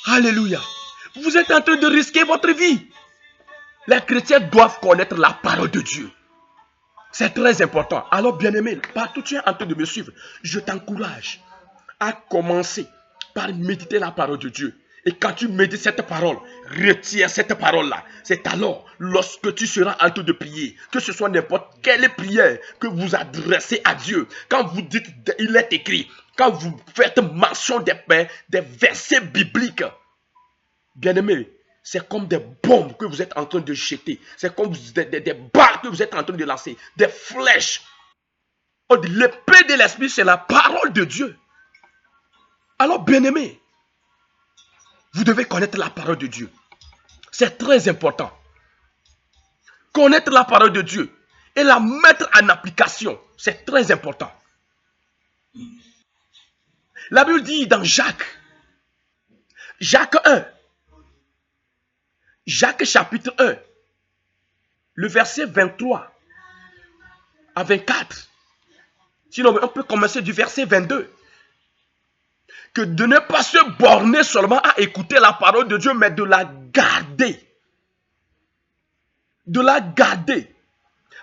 Alléluia. Vous êtes en train de risquer votre vie. Les chrétiens doivent connaître la parole de Dieu. C'est très important. Alors, bien-aimé, partout tu es en train de me suivre, je t'encourage à commencer par méditer la parole de Dieu. Et quand tu médites cette parole, retiens cette parole-là. C'est alors, lorsque tu seras en train de prier, que ce soit n'importe quelle prière que vous adressez à Dieu, quand vous dites « il est écrit », quand vous faites mention des versets bibliques, bien-aimé, c'est comme des bombes que vous êtes en train de jeter. C'est comme des balles que vous êtes en train de lancer. Des flèches. L'épée de l'esprit, c'est la parole de Dieu. Alors, bien-aimé, vous devez connaître la parole de Dieu. C'est très important. Connaître la parole de Dieu et la mettre en application, c'est très important. La Bible dit dans Jacques 1, Jacques chapitre 1, le verset 23 à 24. Sinon, on peut commencer du verset 22. Que de ne pas se borner seulement à écouter la parole de Dieu, mais de la garder. De la garder.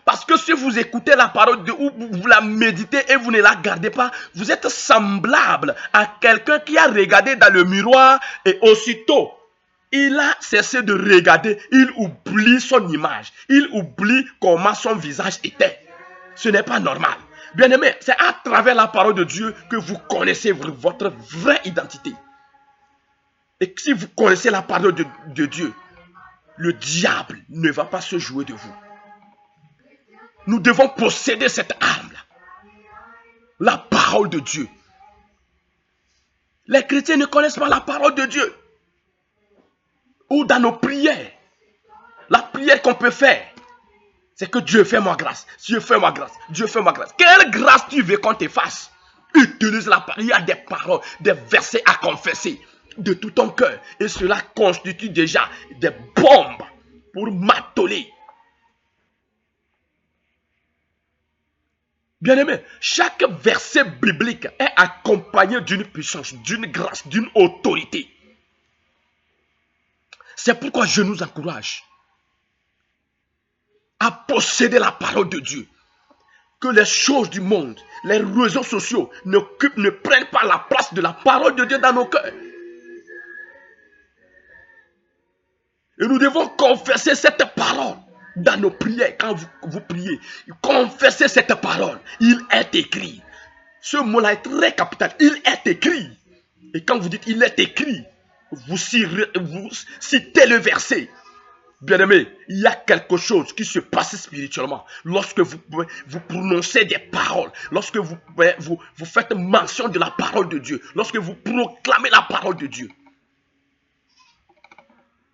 Parce que si vous écoutez la parole de Dieu ou vous la méditez et vous ne la gardez pas, vous êtes semblable à quelqu'un qui a regardé dans le miroir et aussitôt, il a cessé de regarder, il oublie son image, il oublie comment son visage était. Ce n'est pas normal. Bien-aimé, c'est à travers la parole de Dieu que vous connaissez votre vraie identité. Et si vous connaissez la parole de Dieu, le diable ne va pas se jouer de vous. Nous devons posséder cette arme-là. La parole de Dieu. Les chrétiens ne connaissent pas la parole de Dieu. Ou dans nos prières. La prière qu'on peut faire, c'est que Dieu fait ma grâce. Dieu fait ma grâce. Dieu fait ma grâce. Quelle grâce tu veux qu'on te fasse? Utilise la parole. Il y a des paroles, des versets à confesser de tout ton cœur. Et cela constitue déjà des bombes pour m'atteler. Bien-aimé, chaque verset biblique est accompagné d'une puissance, d'une grâce, d'une autorité. C'est pourquoi je nous encourage à posséder la parole de Dieu. Que les choses du monde, les réseaux sociaux ne prennent pas la place de la parole de Dieu dans nos cœurs. Et nous devons confesser cette parole dans nos prières. Quand vous priez, confessez cette parole. Il est écrit. Ce mot-là est très capital. Il est écrit. Et quand vous dites il est écrit, vous citez le verset. Bien-aimé, il y a quelque chose qui se passe spirituellement lorsque vous prononcez des paroles, lorsque vous faites mention de la parole de Dieu, lorsque vous proclamez la parole de Dieu.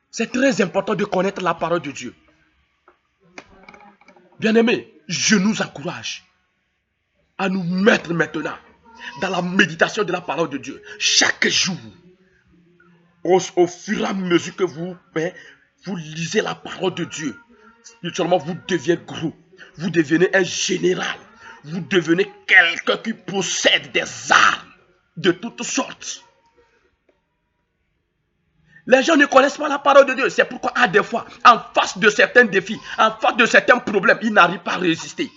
C'est très important de connaître la parole de Dieu. Bien-aimé, je nous encourage à nous mettre maintenant dans la méditation de la parole de Dieu. Chaque jour, au fur et à mesure que vous lisez la parole de Dieu, spirituellement, vous devenez gros. Vous devenez un général. Vous devenez quelqu'un qui possède des armes de toutes sortes. Les gens ne connaissent pas la parole de Dieu. C'est pourquoi, à des fois, en face de certains défis, en face de certains problèmes, ils n'arrivent pas à résister.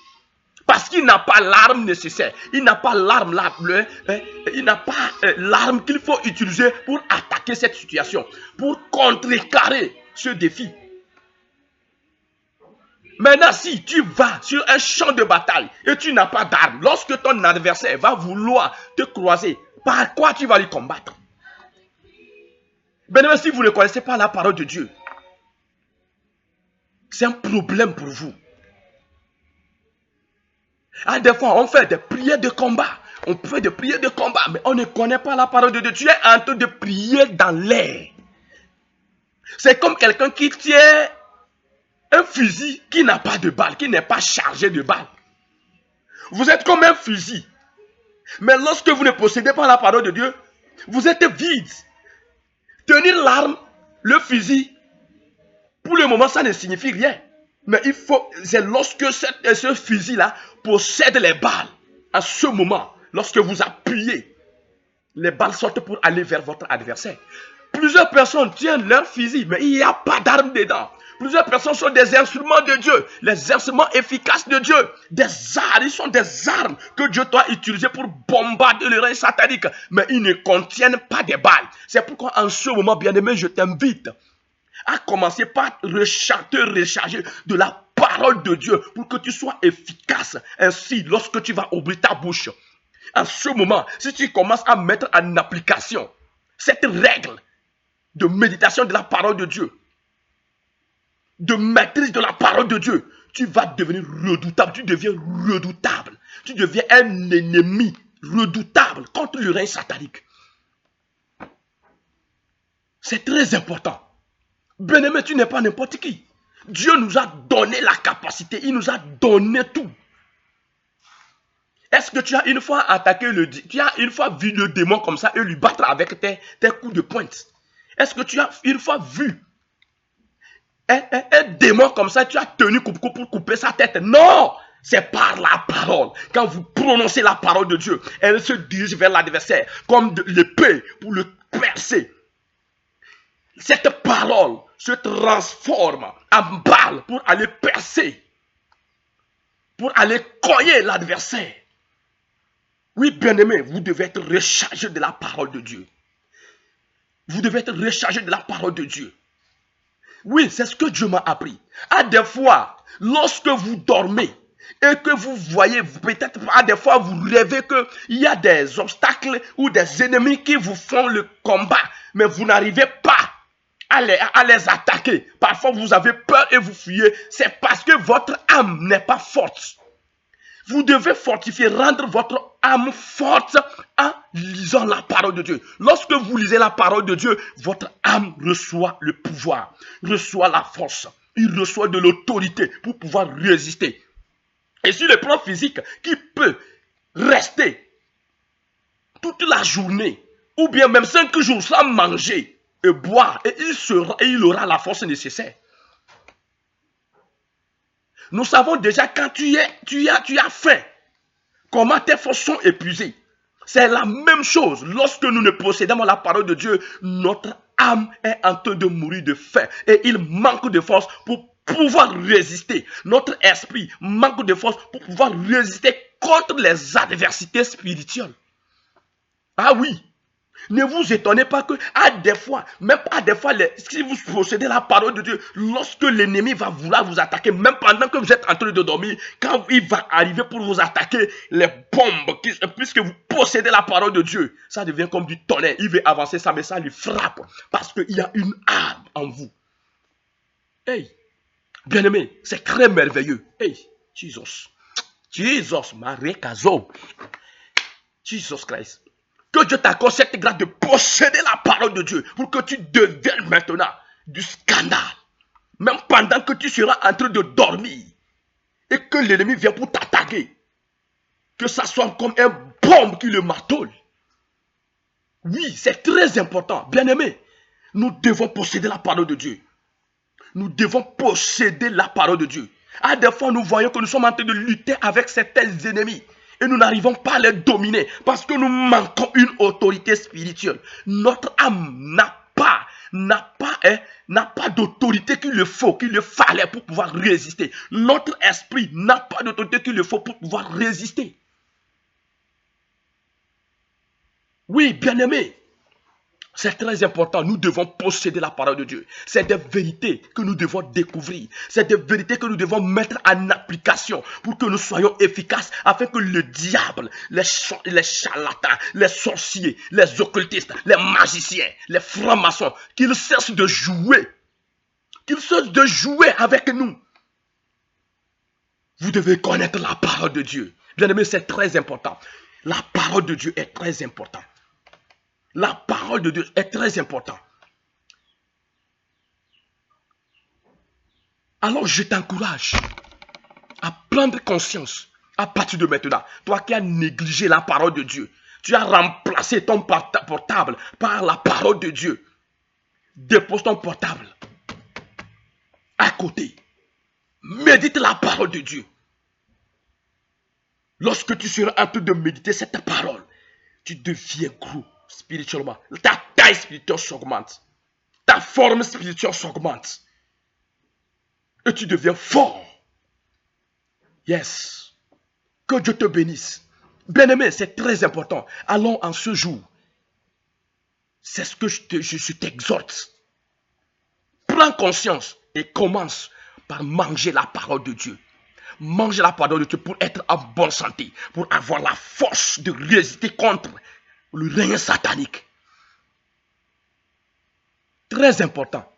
Parce qu'il n'a pas l'arme nécessaire. Il n'a pas l'arme l'arme qu'il faut utiliser pour attaquer cette situation, pour contrecarrer ce défi. Maintenant, si tu vas sur un champ de bataille et tu n'as pas d'arme, lorsque ton adversaire va vouloir te croiser, par quoi tu vas lui combattre? Maintenant, si vous ne connaissez pas la parole de Dieu, c'est un problème pour vous. À des fois, on fait des prières de combat. On fait des prières de combat, mais on ne connaît pas la parole de Dieu. Tu es en train de prier dans l'air. C'est comme quelqu'un qui tient un fusil qui n'a pas de balle, qui n'est pas chargé de balles. Vous êtes comme un fusil. Mais lorsque vous ne possédez pas la parole de Dieu, vous êtes vide. Tenir l'arme, le fusil, pour le moment, ça ne signifie rien. Mais c'est lorsque ce fusil-là possède les balles. À ce moment, lorsque vous appuyez, les balles sortent pour aller vers votre adversaire. Plusieurs personnes tiennent leur fusil, mais il n'y a pas d'armes dedans. Plusieurs personnes sont des instruments de Dieu, les instruments efficaces de Dieu. Des armes, ils sont des armes que Dieu doit utiliser pour bombarder le règne satanique. Mais ils ne contiennent pas des balles. C'est pourquoi en ce moment, bien-aimé, je t'invite à commencer par te recharger de la parole de Dieu pour que tu sois efficace. Ainsi, lorsque tu vas ouvrir ta bouche, en ce moment, si tu commences à mettre en application cette règle de méditation de la parole de Dieu, de maîtrise de la parole de Dieu, tu vas devenir redoutable. Tu deviens redoutable. Tu deviens un ennemi redoutable contre le règne satanique. C'est très important. Bien-aimé, tu n'es pas n'importe qui. Dieu nous a donné la capacité. Il nous a donné tout. Est-ce que tu as une fois attaqué tu as une fois vu le démon comme ça et lui battre avec tes coups de pointe? Est-ce que tu as une fois vu un démon comme ça, tu as tenu pour couper sa tête? Non! C'est par la parole. Quand vous prononcez la parole de Dieu, elle se dirige vers l'adversaire comme de l'épée pour le percer. Cette parole se transforme en balle pour aller percer, pour aller cogner l'adversaire. Oui, bien-aimé, vous devez être rechargé de la parole de Dieu. Vous devez être rechargé de la parole de Dieu. Oui, c'est ce que Dieu m'a appris. À des fois, lorsque vous dormez et que vous voyez, peut-être à des fois, vous rêvez qu'il y a des obstacles ou des ennemis qui vous font le combat, mais vous n'arrivez pas à les attaquer. Parfois, vous avez peur et vous fuyez. C'est parce que votre âme n'est pas forte. Vous devez fortifier, rendre votre âme forte en lisant la parole de Dieu. Lorsque vous lisez la parole de Dieu, votre âme reçoit le pouvoir, reçoit la force. Il reçoit de l'autorité pour pouvoir résister. Et sur le plan physique, qui peut rester toute la journée, ou bien même 5 jours sans manger et boire, et il aura la force nécessaire. Nous savons déjà quand tu as faim, comment tes forces sont épuisées. C'est la même chose. Lorsque nous ne possédons la parole de Dieu, notre âme est en train de mourir de faim. Et il manque de force pour pouvoir résister. Notre esprit manque de force pour pouvoir résister contre les adversités spirituelles. Ah oui. Ne vous étonnez pas que à des fois, même à des fois, si vous possédez la parole de Dieu, lorsque l'ennemi va vouloir vous attaquer, même pendant que vous êtes en train de dormir, quand il va arriver pour vous attaquer, les bombes, puisque vous possédez la parole de Dieu, ça devient comme du tonnerre. Il veut avancer ça, mais ça lui frappe parce qu'il y a une arme en vous. Hey, bien-aimé, c'est très merveilleux. Hey, Jesus, Marekazo, Jesus Christ. Que Dieu t'accorde cette grâce de posséder la parole de Dieu pour que tu deviennes maintenant du scandale. Même pendant que tu seras en train de dormir et que l'ennemi vient pour t'attaquer. Que ça soit comme un bombe qui le martèle. Oui, c'est très important. Bien-aimé, nous devons posséder la parole de Dieu. Nous devons posséder la parole de Dieu. À des fois, nous voyons que nous sommes en train de lutter avec certains ennemis. Et nous n'arrivons pas à les dominer parce que nous manquons une autorité spirituelle. Notre âme n'a pas d'autorité qu'il le faut, qu'il le fallait pour pouvoir résister. Notre esprit n'a pas d'autorité qu'il le faut pour pouvoir résister. Oui, bien-aimé, c'est très important. Nous devons posséder la parole de Dieu. C'est des vérités que nous devons découvrir. C'est des vérités que nous devons mettre en application pour que nous soyons efficaces afin que le diable, les charlatans, les sorciers, les occultistes, les magiciens, les francs-maçons, qu'ils cessent de jouer. Qu'ils cessent de jouer avec nous. Vous devez connaître la parole de Dieu. Bien-aimé, c'est très important. La parole de Dieu est très importante. La parole de Dieu est très importante. Alors je t'encourage à prendre conscience à partir de maintenant. Toi qui as négligé la parole de Dieu, tu as remplacé ton portable par la parole de Dieu. Dépose ton portable à côté. Médite la parole de Dieu. Lorsque tu seras en train de méditer cette parole, tu deviens gros spirituellement. Ta taille spirituelle s'augmente. Ta forme spirituelle s'augmente. Et tu deviens fort. Yes. Que Dieu te bénisse. Bien-aimé, c'est très important. Allons en ce jour. C'est ce que je t'exhorte. Prends conscience et commence par manger la parole de Dieu. Mange la parole de Dieu pour être en bonne santé, pour avoir la force de résister contre le règne satanique. Très important.